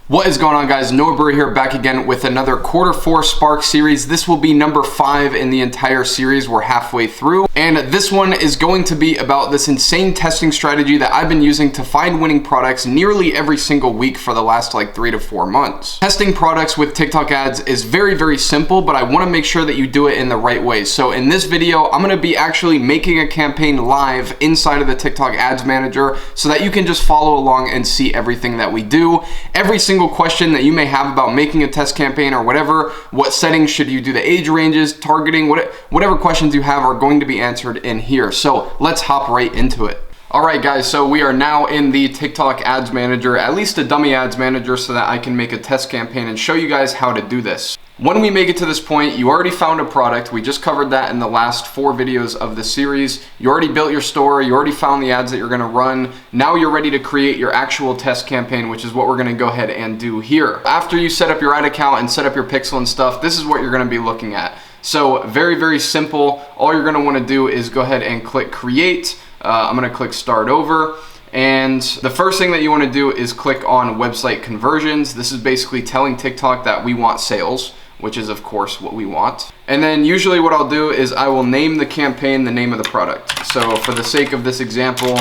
What is going on, guys? Brewer here, back again with another Q4 Spark series. This will be number 5 in the entire series. We're halfway through, and this one is going to be about this insane testing strategy that I've been using to find winning products nearly every single week for the last 3 to 4 months. Testing products with TikTok ads is very simple, but I want to make sure that you do it in the right way. So in this video, I'm going to be actually making a campaign live inside of the TikTok ads manager so that you can just follow along and see everything that we do. Every single question that you may have about making a test campaign or whatever, what settings should you do, the age ranges, targeting, whatever questions you have are going to be answered in here. So let's hop right into it. All right, guys, so we are now in the TikTok ads manager, at least a dummy ads manager, so that I can make a test campaign and show you guys how to do this. When we make it to this point, you already found a product. We just covered that in the last 4 videos of the series. You already built your store. You already found the ads that you're gonna run. Now you're ready to create your actual test campaign, which is what we're gonna go ahead and do here. After you set up your ad account and set up your pixel and stuff, this is what you're gonna be looking at. So very simple. All you're gonna wanna do is go ahead and click create. I'm gonna click start over. And the first thing that you want to do is click on website conversions. This is basically telling TikTok that we want sales, which is of course what we want. And then usually what I'll do is I will name the campaign the name of the product. So for the sake of this example,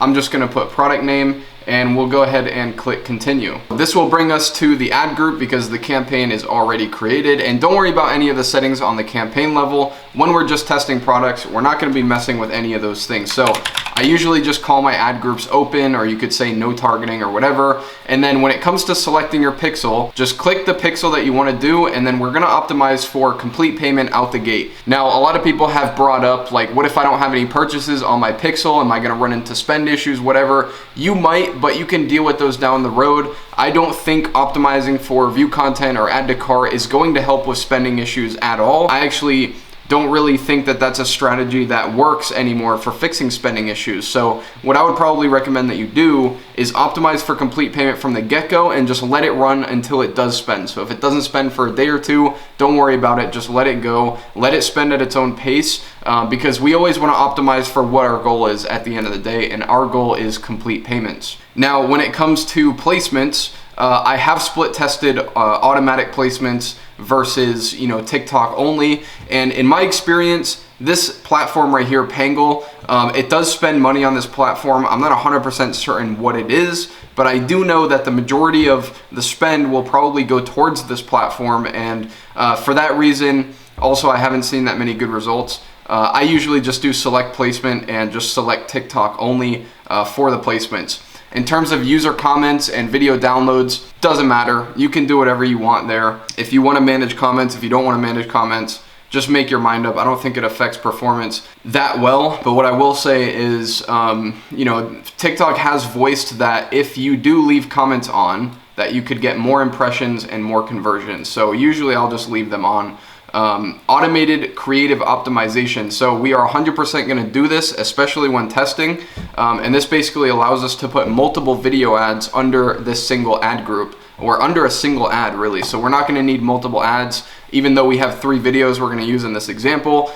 I'm just gonna put product name, and we'll go ahead and click continue. This will bring us to the ad group because the campaign is already created. And don't worry about any of the settings on the campaign level. When we're just testing products, we're not gonna be messing with any of those things. So I usually just call my ad groups open, or you could say no targeting or whatever. And then when it comes to selecting your pixel, just click the pixel that you wanna do, and then we're gonna optimize for complete payment out the gate. Now, a lot of people have brought up, what if I don't have any purchases on my pixel? Am I gonna run into spend issues, whatever? You might, but you can deal with those down the road. I don't think optimizing for view content or add to cart is going to help with spending issues at all. I actually don't really think that that's a strategy that works anymore for fixing spending issues. So what I would probably recommend that you do is optimize for complete payment from the get-go and just let it run until it does spend. So if it doesn't spend for a day or two, don't worry about it, just let it go, let it spend at its own pace, because we always want to optimize for what our goal is at the end of the day, and our goal is complete payments. Now, when it comes to placements, I have split tested automatic placements versus TikTok only, and in my experience, this platform right here, Pangle, it does spend money on this platform. I'm not 100% certain what it is, but I do know that the majority of the spend will probably go towards this platform, and for that reason, also I haven't seen that many good results. I usually just do select placement and just select TikTok only for the placements. In terms of user comments and video downloads, doesn't matter. You can do whatever you want there. If you want to manage comments, if you don't want to manage comments, just make your mind up. I don't think it affects performance that well, but what I will say is, TikTok has voiced that if you do leave comments on, that you could get more impressions and more conversions. So usually I'll just leave them on. Automated creative optimization. So we are 100% going to do this, especially when testing. And this basically allows us to put multiple video ads under this single ad group, or under a single ad really. So we're not going to need multiple ads. Even though we have 3 videos we're going to use in this example,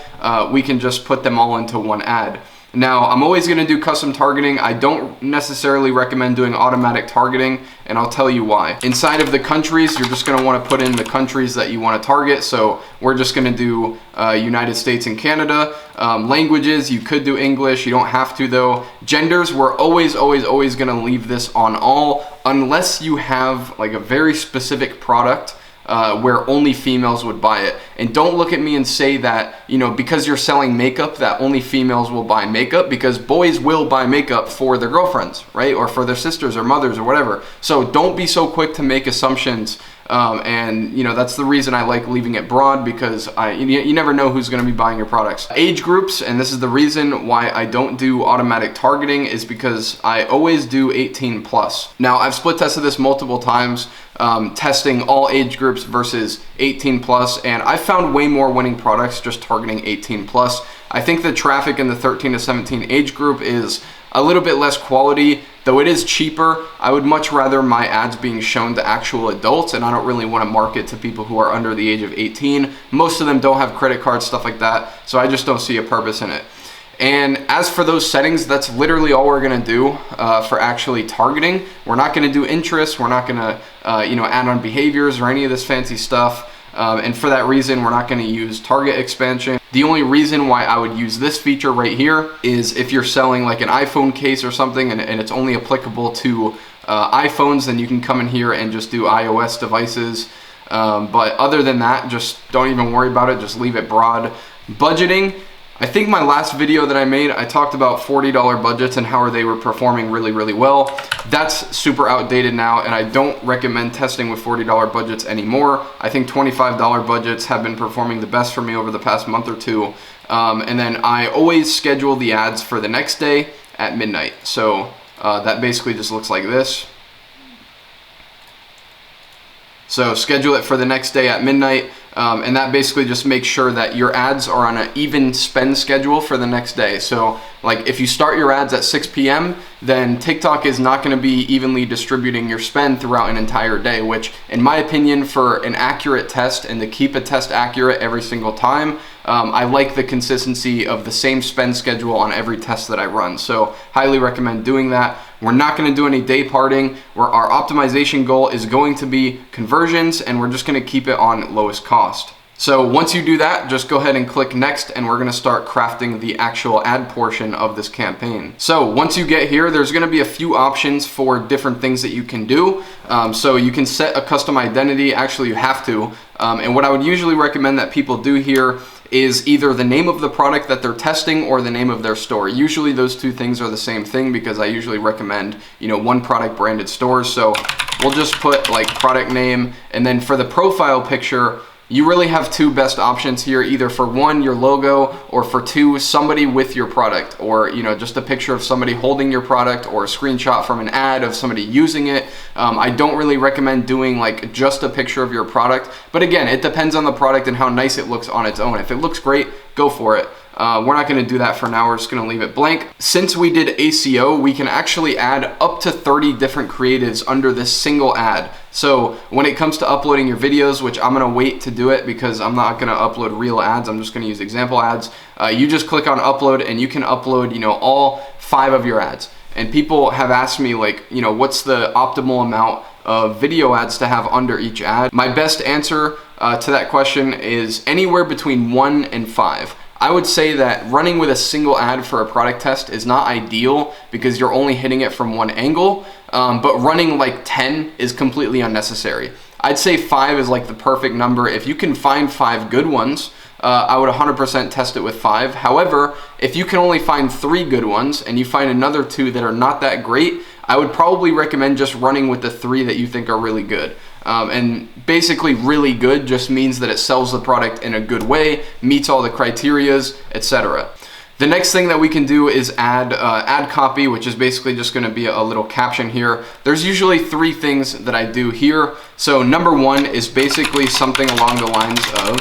we can just put them all into one ad. Now, I'm always going to do custom targeting. I don't necessarily recommend doing automatic targeting, and I'll tell you why. Inside of the countries, you're just going to want to put in the countries that you want to target. So we're just going to do United States and Canada. Languages, you could do English. You don't have to, though. Genders, we're always going to leave this on all, unless you have a very specific product where only females would buy it. And don't look at me and say that, because you're selling makeup, that only females will buy makeup, because boys will buy makeup for their girlfriends, right? Or for their sisters or mothers or whatever. So don't be so quick to make assumptions. That's the reason I like leaving it broad, because you never know who's going to be buying your products. Age groups, and this is the reason why I don't do automatic targeting, is because I always do 18+. Now, I've split tested this multiple times, testing all age groups versus 18+, and I found way more winning products just targeting 18+. I think the traffic in the 13 to 17 age group is a little bit less quality, though it is cheaper. I would much rather my ads being shown to actual adults, and I don't really want to market to people who are under the age of 18. Most of them don't have credit cards, stuff like that, so I just don't see a purpose in it. And as for those settings, that's literally all we're gonna do for actually targeting. We're not gonna do interests, we're not gonna add on behaviors or any of this fancy stuff. And for that reason, we're not gonna use target expansion. The only reason why I would use this feature right here is if you're selling like an iPhone case or something and it's only applicable to iPhones, then you can come in here and just do iOS devices. But other than that, just don't even worry about it, just leave it broad. Budgeting, I think my last video that I made, I talked about $40 budgets and how they were performing really, really well. That's super outdated now, and I don't recommend testing with $40 budgets anymore. I think $25 budgets have been performing the best for me over the past month or two. And then I always schedule the ads for the next day at midnight. So that basically just looks like this. So schedule it for the next day at midnight, and that basically just makes sure that your ads are on an even spend schedule for the next day. So like if you start your ads at 6 p.m., then TikTok is not going to be evenly distributing your spend throughout an entire day, which in my opinion, for an accurate test and to keep a test accurate every single time, I like the consistency of the same spend schedule on every test that I run. So highly recommend doing that. We're not going to do any day parting, where our optimization goal is going to be conversions, and we're just going to keep it on lowest cost. So once you do that, just go ahead and click next, and we're going to start crafting the actual ad portion of this campaign. So once you get here, there's going to be a few options for different things that you can do. So you can set a custom identity. Actually, you have to. And what I would usually recommend that people do here is either the name of the product that they're testing or the name of their store. Usually those two things are the same thing, because I usually recommend, one product branded stores. So we'll just put like product name, and then for the profile picture, you really have two best options here, either for one, your logo, or for two, somebody with your product, or just a picture of somebody holding your product, or a screenshot from an ad of somebody using it. I don't really recommend doing like just a picture of your product, but again, it depends on the product and how nice it looks on its own. If it looks great, go for it. We're not going to do that for now. We're just going to leave it blank. Since we did ACO, we can actually add up to 30 different creatives under this single ad. So when it comes to uploading your videos, which I'm going to wait to do it because I'm not going to upload real ads, I'm just going to use example ads. You just click on upload and you can upload, all 5 of your ads. And people have asked me like, what's the optimal amount of video ads to have under each ad? My best answer to that question is anywhere between 1 and 5. I would say that running with a single ad for a product test is not ideal because you're only hitting it from one angle, but running like 10 is completely unnecessary. I'd say 5 is like the perfect number. If you can find 5 good ones, I would 100% test it with 5. However, if you can only find 3 good ones and you find another 2 that are not that great, I would probably recommend just running with the 3 that you think are really good. And basically really good just means that it sells the product in a good way, meets all the criterias, etc. The next thing that we can do is add ad copy, which is basically just going to be a little caption here. There's usually 3 things that I do here. So number 1 is basically something along the lines of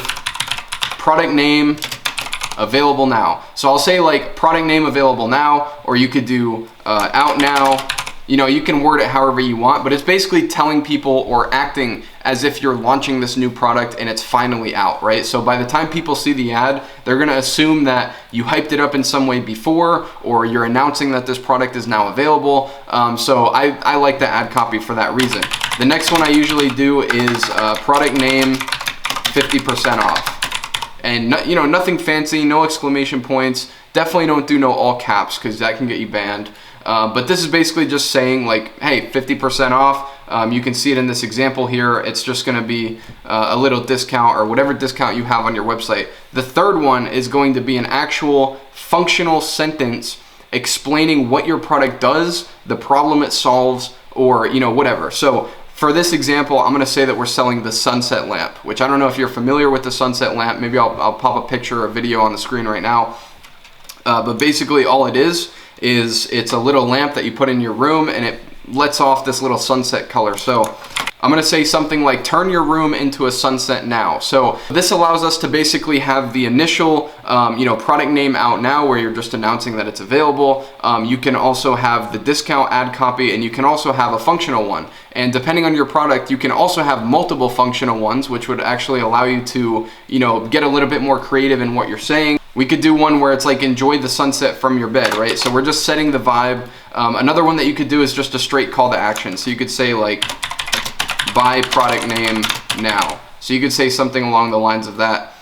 product name available now. So I'll say like product name available now, or you could do out now. You can word it however you want, but it's basically telling people or acting as if you're launching this new product and it's finally out, right? So by the time people see the ad, they're gonna assume that you hyped it up in some way before, or you're announcing that this product is now available. So I like the ad copy for that reason. The next one I usually do is product name 50% off. And nothing fancy, no exclamation points. Definitely don't do no all caps because that can get you banned. But this is basically just saying like, hey, 50% off. You can see it in this example here. It's just going to be a little discount or whatever discount you have on your website. The third one is going to be an actual functional sentence explaining what your product does, the problem it solves, or whatever. So for this example, I'm going to say that we're selling the sunset lamp, which I don't know if you're familiar with the sunset lamp. Maybe I'll pop a picture or video on the screen right now. But basically all it is it's a little lamp that you put in your room and it lets off this little sunset color. So I'm gonna say something like turn your room into a sunset now. So this allows us to basically have the initial product name out now where you're just announcing that it's available. You can also have the discount ad copy, and you can also have a functional one. And depending on your product, you can also have multiple functional ones, which would actually allow you to get a little bit more creative in what you're saying. We could do one where it's like enjoy the sunset from your bed, right? So we're just setting the vibe. Another one that you could do is just a straight call to action. So you could say like, buy product name now. So you could say something along the lines of that,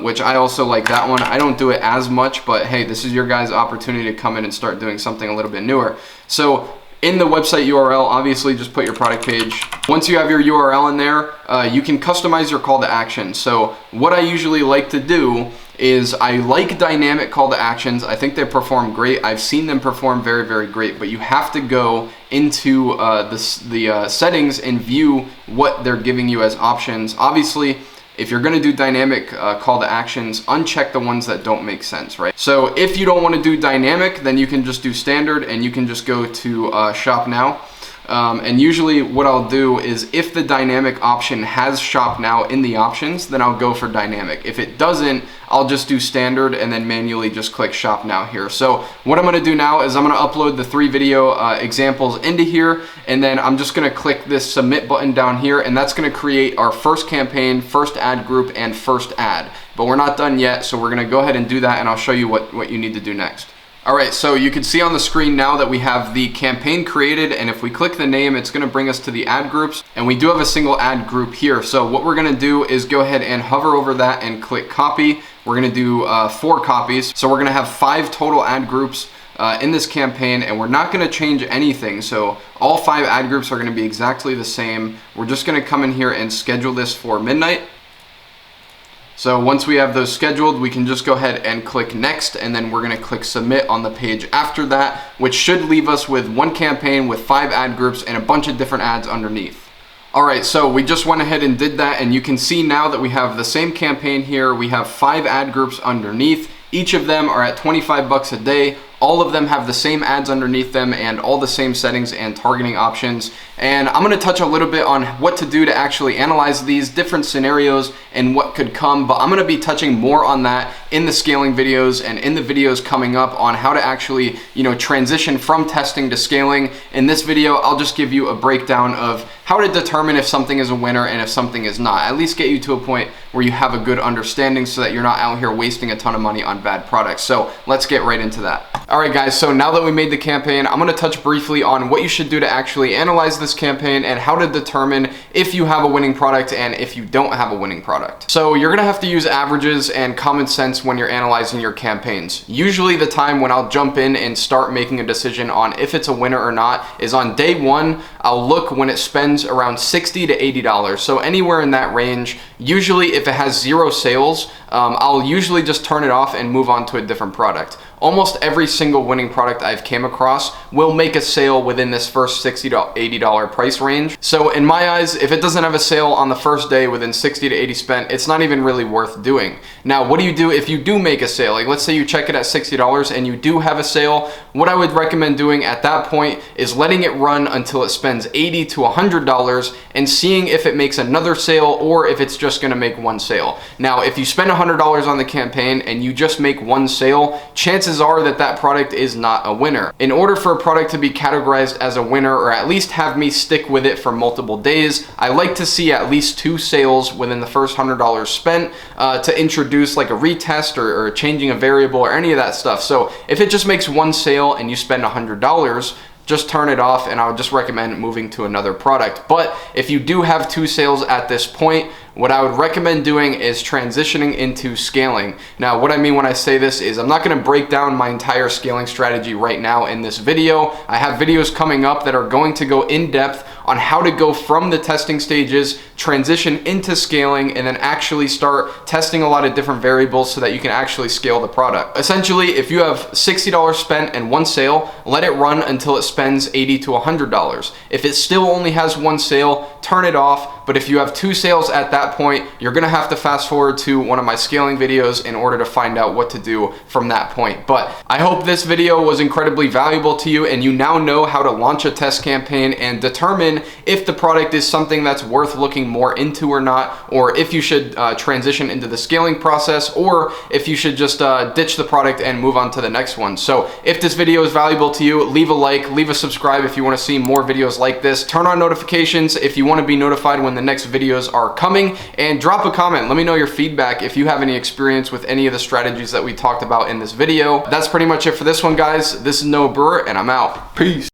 which I also like that one. I don't do it as much, but hey, this is your guys' opportunity to come in and start doing something a little bit newer. So in the website URL, obviously just put your product page. Once you have your URL in there, you can customize your call to action. So what I usually like to do is I like dynamic call to actions. I think they perform great. I've seen them perform very, very great, but you have to go into the settings and view what they're giving you as options. Obviously, if you're gonna do dynamic call to actions, uncheck the ones that don't make sense, right? So if you don't wanna do dynamic, then you can just do standard and you can just go to shop now. And usually what I'll do is if the dynamic option has shop now in the options, then I'll go for dynamic. If it doesn't, I'll just do standard and then manually just click shop now here. So what I'm gonna do now is I'm gonna upload the 3 video examples into here, and then I'm just gonna click this submit button down here, and that's gonna create our first campaign, first ad group, and first ad. But we're not done yet, so we're gonna go ahead and do that, and I'll show you what you need to do next. All right, so you can see on the screen now that we have the campaign created, and if we click the name, it's gonna bring us to the ad groups, and we do have a single ad group here. So what we're gonna do is go ahead and hover over that and click copy. We're gonna do 4 copies. So we're gonna have 5 total ad groups in this campaign, and we're not gonna change anything. So all 5 ad groups are gonna be exactly the same. We're just gonna come in here and schedule this for midnight. So once we have those scheduled, we can just go ahead and click next, and then we're gonna click submit on the page after that, which should leave us with 1 campaign with 5 ad groups and a bunch of different ads underneath. All right, so we just went ahead and did that, and you can see now that we have the same campaign here. We have 5 ad groups underneath. Each of them are at 25 bucks a day. All of them have the same ads underneath them and all the same settings and targeting options. And I'm gonna touch a little bit on what to do to actually analyze these different scenarios and what could come, but I'm gonna be touching more on that in the scaling videos and in the videos coming up on how to actually, transition from testing to scaling. In this video, I'll just give you a breakdown of how to determine if something is a winner and if something is not. At least get you to a point where you have a good understanding so that you're not out here wasting a ton of money on bad products. So let's get right into that. All right, guys, so now that we made the campaign, I'm gonna touch briefly on what you should do to actually analyze this campaign and how to determine if you have a winning product and if you don't have a winning product. So you're gonna have to use averages and common sense when you're analyzing your campaigns. Usually the time when I'll jump in and start making a decision on if it's a winner or not is on day 1. I'll look when it spends around $60 to $80. So anywhere in that range. Usually if it has 0 sales, I'll usually just turn it off and move on to a different product. Almost every single winning product I've came across will make a sale within this first $60 to $80 price range. So in my eyes, if it doesn't have a sale on the first day within 60 to 80 spent, it's not even really worth doing. Now, what do you do if you do make a sale? Like let's say you check it at $60 and you do have a sale. What I would recommend doing at that point is letting it run until it spends $80 to $100 and seeing if it makes another sale or if it's just gonna make 1 sale. Now, if you spend $100 on the campaign and you just make 1 sale, chances are that that product is not a winner. In order for a product to be categorized as a winner, or at least have me stick with it for multiple days, I like to see at least 2 sales within the first $100 spent to introduce like a retest or changing a variable or any of that stuff. So if it just makes 1 sale and you spend $100, just turn it off, and I would just recommend moving to another product. But if you do have 2 sales at this point, what I would recommend doing is transitioning into scaling. Now, what I mean when I say this is I'm not gonna break down my entire scaling strategy right now in this video. I have videos coming up that are going to go in depth on how to go from the testing stages, transition into scaling, and then actually start testing a lot of different variables so that you can actually scale the product. Essentially, if you have $60 spent and 1 sale, let it run until it spends $80 to $100. If it still only has 1 sale, turn it off. But if you have 2 sales at that point, you're gonna have to fast forward to one of my scaling videos in order to find out what to do from that point. But I hope this video was incredibly valuable to you, and you now know how to launch a test campaign and determine if the product is something that's worth looking more into or not, or if you should transition into the scaling process, or if you should just ditch the product and move on to the next one. So if this video is valuable to you, leave a like, leave a subscribe if you wanna see more videos like this. Turn on notifications if you wanna want to be notified when the next videos are coming. And drop a comment. Let me know your feedback if you have any experience with any of the strategies that we talked about in this video. That's pretty much it for this one, guys. This is Noah Brewer, and I'm out. Peace.